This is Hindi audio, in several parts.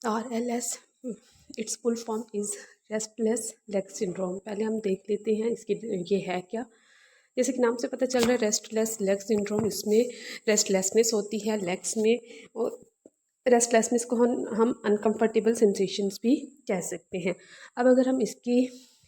RLS it's full form is restless leg syndrome. पहले हम देख लेते हैं इसकी ये है क्या। जैसे कि नाम से पता चल रहा है रेस्टलेस लेग सिंड्रोम, इसमें रेस्टलेसनेस होती है लेग्स में, और रेस्टलेसनेस को हम अनकंफर्टेबल सेंसेशंस भी कह सकते हैं। अब अगर हम इसकी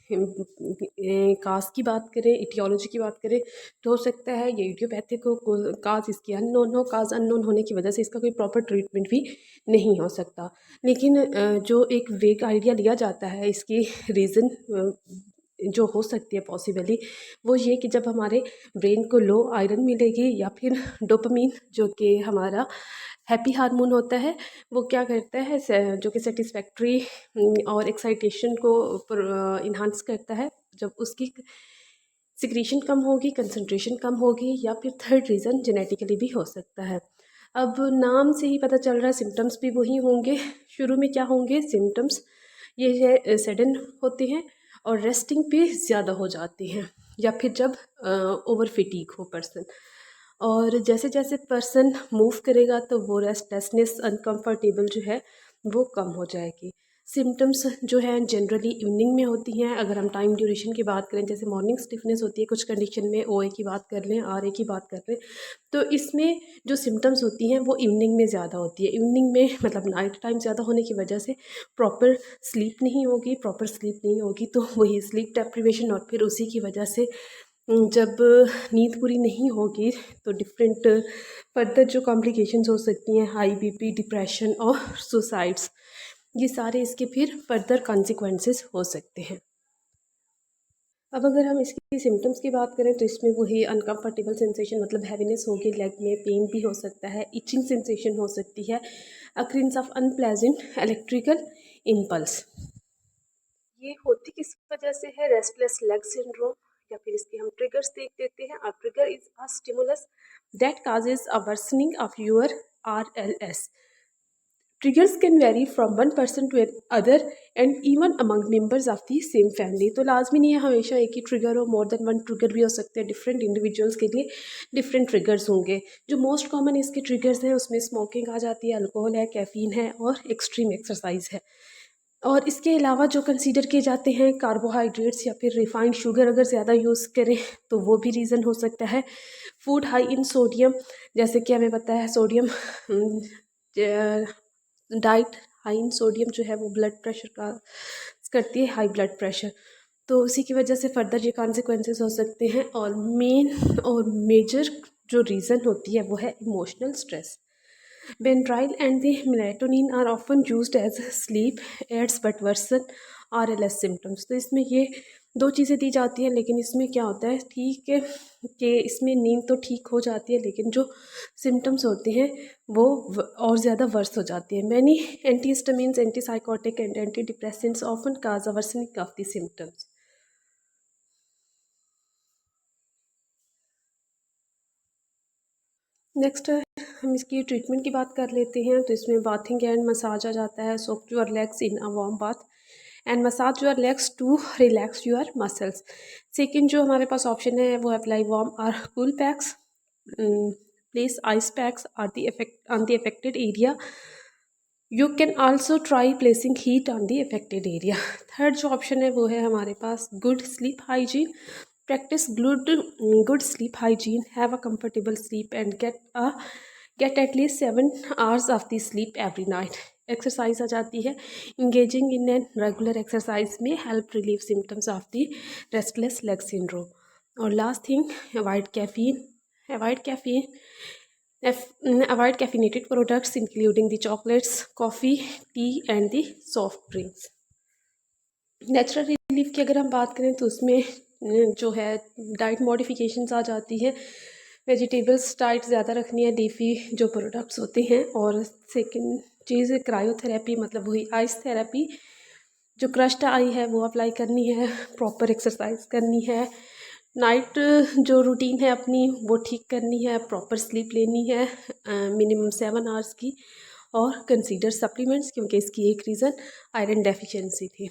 काज की बात करें, इटियोलॉजी की बात करें, तो हो सकता है ये इडियोपैथिक हो, काज इसकी अननोन हो। काज अननोन होने की वजह से इसका कोई प्रॉपर ट्रीटमेंट भी नहीं हो सकता। लेकिन जो एक वेग आइडिया लिया जाता है इसकी रीज़न जो हो सकती है पॉसिबली, वो ये कि जब हमारे ब्रेन को लो आयरन मिलेगी या फिर डोपामीन जो कि हमारा हैप्पी हार्मोन होता है, वो क्या करता है जो कि सेटिस्फैक्ट्री और एक्साइटेशन को इन्हांस करता है। जब उसकी सिक्रीशन कम होगी, कंसंट्रेशन कम होगी, या फिर थर्ड रीज़न जेनेटिकली भी हो सकता है। अब नाम से ही पता चल रहा है सिम्टम्स भी वही होंगे। शुरू में क्या होंगे सिम्टम्स, ये है सडन होते हैं और रेस्टिंग पे ज़्यादा हो जाते हैं, या फिर जब ओवर फिटीक हो पर्सन। और जैसे जैसे पर्सन मूव करेगा तो वो रेस्टलेसनेस अनकंफर्टेबल जो है वो कम हो जाएगी। सिम्टम्स जो है जनरली इवनिंग में होती हैं। अगर हम टाइम ड्यूरेशन की बात करें, जैसे मॉर्निंग स्टिफनेस होती है कुछ कंडीशन में, ओए की बात कर लें, आरए की बात कर लें, तो इसमें जो सिम्टम्स होती हैं वो इवनिंग में ज़्यादा होती है। इवनिंग में मतलब नाइट टाइम ज़्यादा होने की वजह से प्रॉपर स्लीप नहीं होगी, तो वही स्लीप डेप्रिवेशन, और फिर उसी की वजह से जब नींद पूरी नहीं होगी तो डिफरेंट फर्दर जो कॉम्प्लिकेशंस हो सकती हैं, हाई बीपी, डिप्रेशन और सुसाइड्स, ये सारे इसके फिर फर्दर कॉन्सिक्वेंसेस हो सकते हैं। अब अगर हम इसकी सिम्टम्स की बात करें तो इसमें वही अनकंफर्टेबल सेंसेशन मतलब हैवीनेस होगी, लेग में पेन भी हो सकता है, इचिंग सेंसेशन हो सकती है, occurrence of unpleasant electrical impulse. ये होती किस वजह से है रेस्टलेस लेग सिंड्रोम, या फिर इसके हम ट्रिगर्स देख लेते हैं। A trigger is a stimulus that causes a worsening of your RLS. Triggers can vary from one person to another and even among members of the same family. तो लाजमी नहीं है हमेशा एक ही ट्रिगर हो, मोर देन वन ट्रिगर भी हो सकते हैं। डिफरेंट इंडिविजुअल्स के लिए डिफरेंट ट्रिगर्स होंगे। जो मोस्ट कॉमन इसके ट्रिगर्स हैं उसमें स्मोकिंग आ जाती है, अल्कोहल है, कैफीन है और एक्सट्रीम एक्सरसाइज है। और इसके अलावा जो कंसीडर किए जाते हैं कार्बोहाइड्रेट्स या फिर रिफाइंड शुगर अगर ज़्यादा यूज़ करें तो वो भी रीज़न हो सकता है। फूड हाई इन सोडियम, जैसे कि हमें पता है sodium diet high in sodium जो है वो ब्लड प्रेशर का करती है, हाई ब्लड प्रेशर, तो उसी की वजह से फर्दर ये कॉन्सिक्वेंसेस हो सकते हैं। और मेन और मेजर जो रीज़न होती है वो है emotional stress. Benadryl and the melatonin are often used as sleep aids but worsen RLS symptoms। तो इसमें ये दो चीज़ें दी जाती हैं, लेकिन इसमें क्या होता है ठीक है कि इसमें नींद तो ठीक हो जाती है लेकिन जो सिम्टम्स होते हैं वो और ज़्यादा वर्स हो जाती है। Many antihistamines, antipsychotic and anti depressants often cause a worsening of the symptoms. Next हम इसकी ट्रीटमेंट की बात कर लेते हैं। तो इसमें बाथिंग एंड मसाज आ जाता है। Soak your legs in a warm bath and massage your legs to relax your muscles. Second जो हमारे पास ऑप्शन है वो अप्लाई वार्म और cool packs, place ice packs are the effect on the affected area. You can also try placing heat on the affected area. Third जो ऑप्शन है वो है हमारे पास good sleep hygiene. Practice good sleep hygiene, have a comfortable sleep and get at least 7 hours of the sleep every night. Exercise आ जाती है। Engaging in an regular exercise may help relieve symptoms of the restless leg syndrome. और last thing, avoid caffeine avoid caffeine avoid caffeinated products including the chocolates, coffee, tea and the soft drinks. Natural relief की अगर हम बात करें तो उसमें जो है डाइट मॉडिफिकेशंस आ जाती है। वेजिटेबल्स डाइट ज़्यादा रखनी है, लीफी जो प्रोडक्ट्स होते हैं। और सेकंड चीज़ क्रायोथेरेपी, मतलब वही आइस थेरेपी। जो क्रश्ड आई है वो अप्लाई करनी है, प्रॉपर एक्सरसाइज करनी है, नाइट जो रूटीन है अपनी वो ठीक करनी है, प्रॉपर स्लीप लेनी है मिनिमम 7 आवर्स की। और कंसीडर सप्लीमेंट्स, क्योंकि इसकी एक रीज़न आयरन डेफिशिएंसी थी।